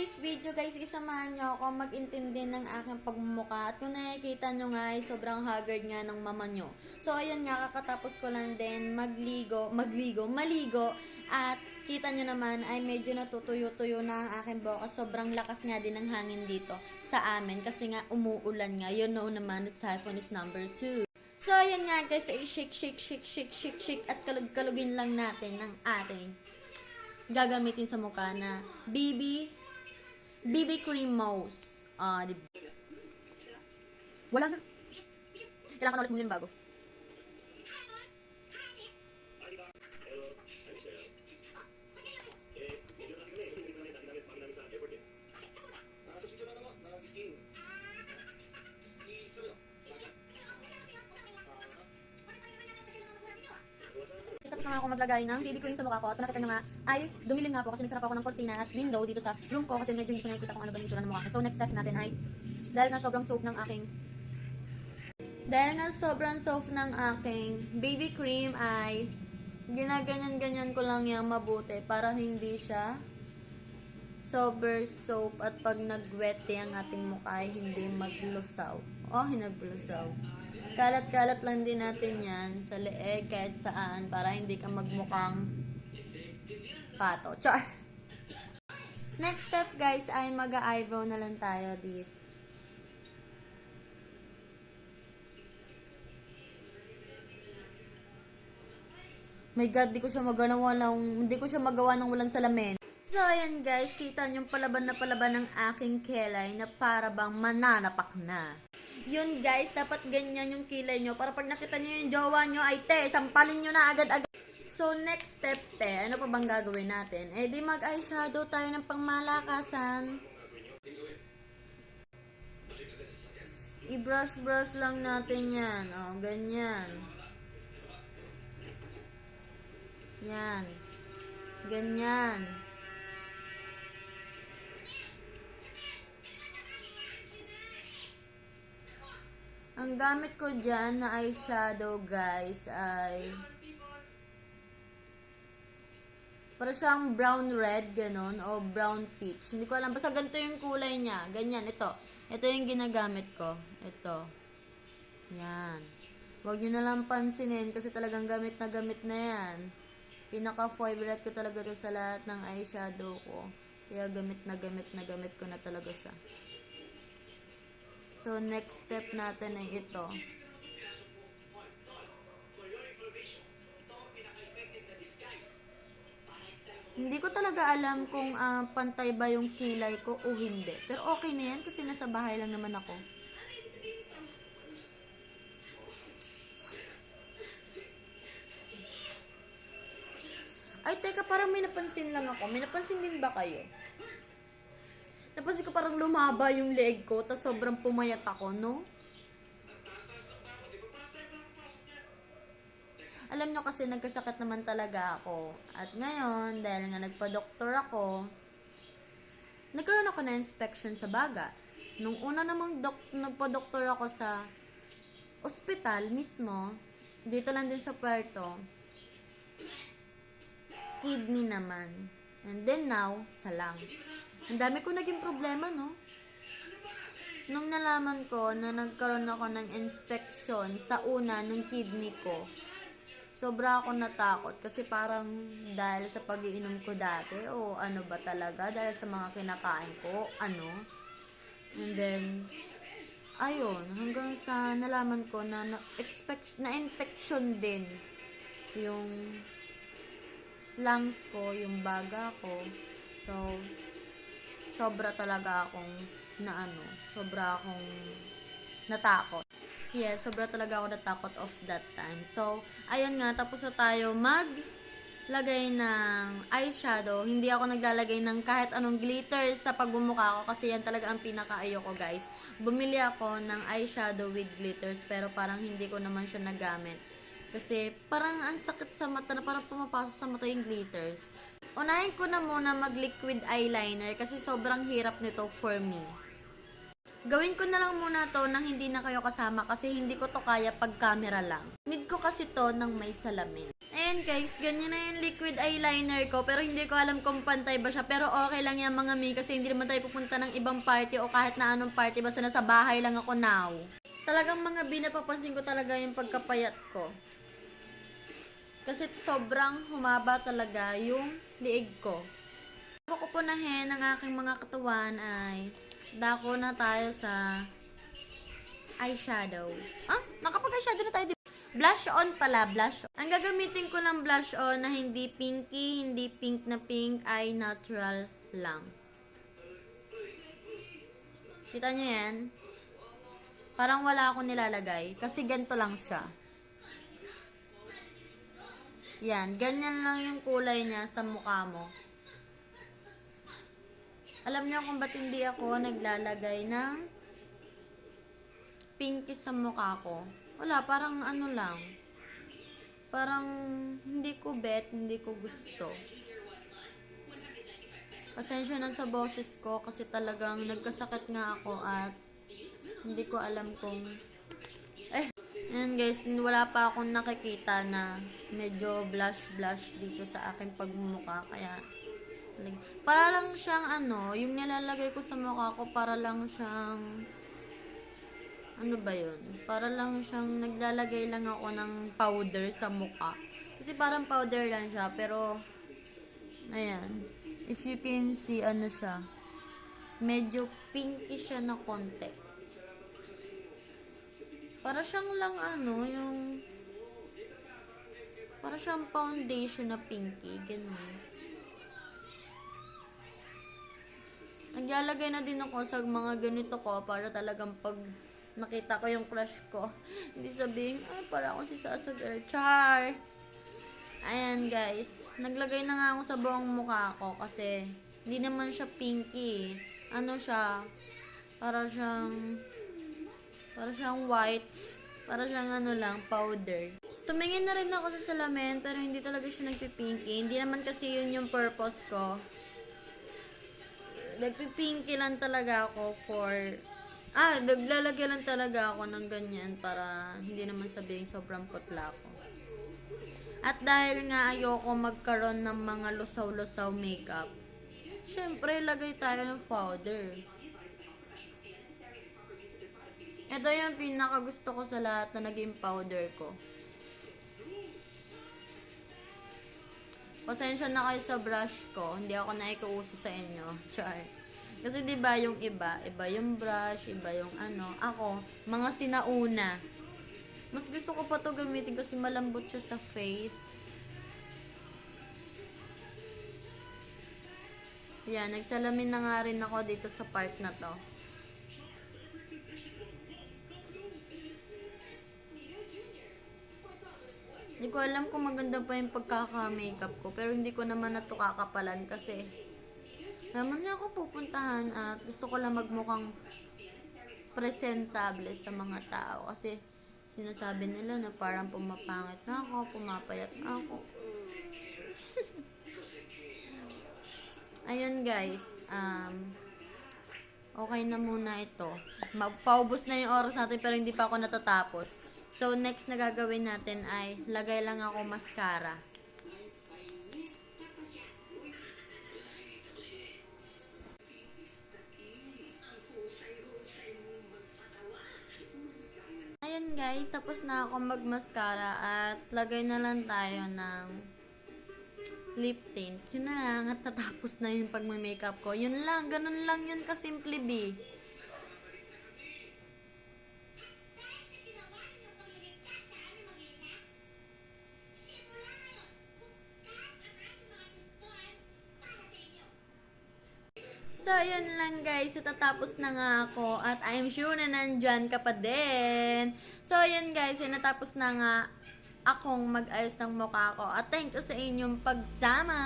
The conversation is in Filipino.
this video guys, isamahan nyo ako mag-intindi ng aking pagmumukha. At kung nakikita nyo nga ay sobrang haggard nga ng mama nyo. So ayun nga, kakatapos ko lang din maligo. At kita nyo naman ay medyo natutuyo-tuyo na ang aking buhok. Sobrang lakas nga din ng hangin dito sa amin. Kasi nga umuulan nga. You know naman that typhoon is number 2. So ayun nga guys, ay shake at kalug-kalugin lang natin ng ating gagamitin sa mukha na BB cream mousse. Wala na. Kailangan ulit bumili ng bago. Tapos nga ako maglagay ng BB cream sa mukha ko. At kung nakita nyo nga, ay dumilim nga po kasi nagsarap ako ng kortina at window dito sa room ko kasi medyo hindi ko nakikita kung ano ba yung itsura ng mukha ko. So next step natin ay, dahil nga sobrang soap ng aking BB cream ay ginaganyan-ganyan ko lang yung mabuti para hindi siya sober soap at pag nagwete ang ating mukha ay hindi maglusaw. Hinaglusaw. Kalat-kalat lang din natin yan sa leeg kahit saan para hindi ka magmukhang pato. Char! Next step guys ay mag-eyebrow na lang tayo this. My God, di ko siya magawa ng walang salamin. So ayan guys, kita nyo palaban ng aking kilay na para bang mananapak na. Yun guys, dapat ganyan yung kilay nyo para pag nakita nyo yung jowa nyo ay sampalin nyo na agad-agad. So next step ano pa bang gagawin natin? Di mag-eyeshadow tayo ng pangmalakasan. I-brush lang natin yan. Ganyan. Yan. Ganyan. Ang gamit ko dyan na eyeshadow guys ay para siyang brown red ganon o brown peach. Hindi ko alam, basta ganito yung kulay niya. Ganyan, ito. Ito yung ginagamit ko. Ito. Yan. Huwag nyo na lang pansinin kasi talagang gamit na yan. Pinaka-favorite ko talaga ito sa lahat ng eyeshadow ko. Kaya gamit ko na talaga siya. So, next step natin ay ito. Hindi ko talaga alam kung pantay ba yung kilay ko o hindi. Pero okay na yan kasi nasa bahay lang naman ako. Ay, teka, parang may napansin lang ako. May napansin din ba kayo? Napansin ko parang lumaba yung leeg ko, tas sobrang pumayat ako, no? Alam nyo kasi nagkasakit naman talaga ako. At ngayon, dahil nga nagpa-doktor ako, nagkaroon ako na inspection sa baga. Nung una namang nagpa-doktor ako sa ospital mismo, dito lang din sa Puerto, kidney naman. And then now, sa lungs. Ang dami ko naging problema, no? Nung nalaman ko na nagkaroon ako ng inspection sa una ng kidney ko, sobra ako natakot kasi parang dahil sa pag-iinom ko dati o ano ba talaga, dahil sa mga kinakain ko, And then, ayun, hanggang sa nalaman ko na na-infection din yung lungs ko, yung baga ko. So, sobra talaga akong natakot. Yes, sobra talaga ako natakot of that time. So, ayun nga, tapos na tayo maglagay ng eyeshadow. Hindi ako naglalagay ng kahit anong glitter sa pagmumukha ko kasi yan talaga ang pinaka-ayoko guys. Bumili ako ng eyeshadow with glitters pero parang hindi ko naman siya nagamit. Kasi parang ang sakit sa mata na parang pumapasok sa mata yung glitters. Unahin ko na muna mag-liquid eyeliner kasi sobrang hirap nito for me. Gawin ko na lang muna to nang hindi na kayo kasama kasi hindi ko to kaya pag camera lang. Need ko kasi to nang may salamin. ayan guys, ganyan na yung liquid eyeliner ko. Pero hindi ko alam kung pantay ba siya. Pero okay lang yan mga mi. Kasi hindi naman tayo pupunta ng ibang party o kahit na anong party. Basta nasa bahay lang ako now. Talagang mga bi, napapansin ko talaga yung pagkapayat ko. Kasi sobrang humaba talaga yung liig ko. Bago ko punahin ang aking mga katawan ay dako na tayo sa eyeshadow. Nakapag-eyeshadow na tayo. Blush on pala, blush on. Ang gagamitin ko lang blush on na hindi pinky, hindi pink na pink, ay natural lang. Kita nyo yan? Parang wala akong nilalagay. Kasi ganito lang siya. Yan, ganyan lang yung kulay niya sa mukha mo. Alam niyo kung ba't hindi ako naglalagay ng pinky sa mukha ko? Wala, parang ano lang. Parang hindi ko bet, hindi ko gusto. Pasensya na sa boses ko kasi talagang nagkasakit nga ako at hindi ko alam kung... Ayan guys, wala pa akong nakikita na medyo blush dito sa aking pagmumukha. Kaya, para lang siyang yung nilalagay ko sa mukha ko, para lang siyang... Ano ba yun? Para lang siyang naglalagay lang ako ng powder sa mukha. Kasi parang powder lang siya. Pero, ayan. If you can see, siya. Medyo pinky siya na konti. Para siyang lang yung... Para siyang foundation na pinky. Ganun. Naglalagay na din ako sa mga ganito ko para talagang pag... nakita ko yung crush ko. Hindi sabihin, ay, para ako si Sasa Girl. Char! Ayan, guys. Naglagay na nga ako sa buong mukha ko kasi hindi naman siya pinky. Ano siya? Para siyang white. Para siyang powder. Tumingin na rin ako sa salamin pero hindi talaga siya nagpipinky. Hindi naman kasi yun yung purpose ko. Nagpipinky lang talaga ako for... naglalagay lang talaga ako ng ganyan para hindi naman sabihin sobrang putla ako. At dahil nga ayoko magkaroon ng mga lusaw-lusaw makeup, syempre lagay tayo ng powder. Ito yung pinakagusto ko sa lahat na naging powder ko. Pasensya na kayo sa brush ko, hindi ako naikuuso sa inyo. Char. Kasi 'di ba yung iba yung brush, iba yung ako, mga sinauna. Mas gusto ko pa 'to gamitin kasi malambot siya sa face. Yan, nagsalamin na nga rin ako dito sa part na 'to. Hindi ko alam kung maganda pa yung pagkaka-makeup ko, pero hindi ko naman na 'to kakapalan kasi naman nga ako pupuntahan at gusto ko lang magmukhang presentable sa mga tao kasi sinasabi nila na parang pumapangit na ako, pumapayat na ako. Ayun guys, okay na muna ito. Magpaubos na yung oras natin pero hindi pa ako natatapos. So next na gagawin natin ay lagay lang ako mascara. Ayun guys, tapos na ako mag-mascara at lagay na lang tayo ng lip tint. Yun na lang at tatapos na yung pag-makeup ko. Yun lang, ganun lang yun kasimple B. So, yun lang guys. Tatapos na nga ako. At I'm sure na nandyan ka pa din. So, yun guys. Natapos na nga akong mag-ayos ng mukha ko. At thank you sa inyong pagsama.